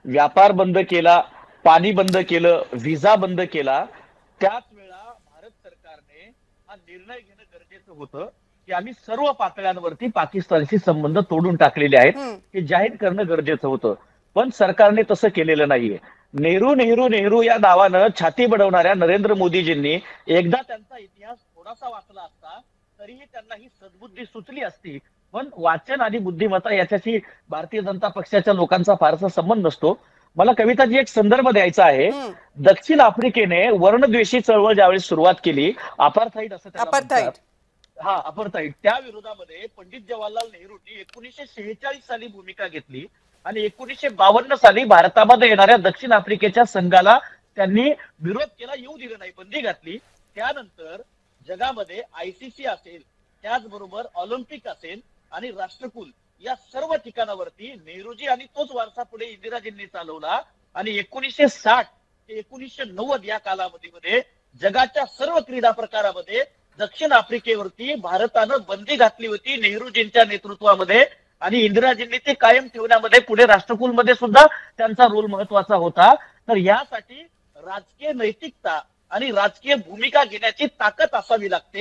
व्यापार बंद केला, पाणी बंद केलं, व्हिसा बंद केला, त्याच वेळा भारत सरकारने हा निर्णय घेणं गरजेचं होतं की आम्ही सर्व पातळ्यांवरती पाकिस्तानशी संबंध तोडून टाकलेले आहेत, हम्म. हे जाहीर करणं गरजेचं होतं. पण सरकारने तसं केलेलं नाहीये. नेहरू नेहरू नेहरू या नावानं छाती बडवणाऱ्या नरेंद्र मोदीजींनी एकदा त्यांचा इतिहास थोडासा वाचला असता तरीही त्यांना ही सद्बुद्धी सुचली असती. पण वाचन आणि बुद्धिमत्ता याच्याशी भारतीय जनता पक्षाच्या लोकांचा फारसा संबंध नसतो. मला कविताजी एक संदर्भ द्यायचा आहे. हम्म. दक्षिण आफ्रिकेने वर्णद्वेषी चळवळ ज्यावेळी सुरुवात केली, अपार्थाईड असं त्याला म्हणतात. अपार्थाईड. हा, अपार्थाईड, त्या विरोधामध्ये पंडित जवाहरलाल नेहरूंनी 1946 साली भूमिका घेतली आणि 1952 साली भारतामध्ये येणाऱ्या दक्षिण आफ्रिकेच्या संघाला त्यांनी विरोध केला, येऊ दिलं नाही, बंदी घातली. त्यानंतर जगामध्ये आयसीसी असेल, त्याचबरोबर ऑलिम्पिक असेल आणि राष्ट्रकुल या सर्व ठिकाणावरती नेहरूजी आणि तोच वारसा पुढे इंदिराजींनी चालवला आणि 1960 ते 1990 या कालावधीमध्ये जगाच्या सर्व क्रीडा प्रकारामध्ये दक्षिण आफ्रिकेवरती भारतानं बंदी घातली होती नेहरूजींच्या नेतृत्वामध्ये. आणि इंदिराजींनी ते कायम ठेवण्यामध्ये पुढे राष्ट्रकुलमध्ये सुद्धा त्यांचा रोल महत्वाचा होता. तर यासाठी राजकीय नैतिकता आणि राजकीय भूमिका घेण्याची ताकद असावी लागते.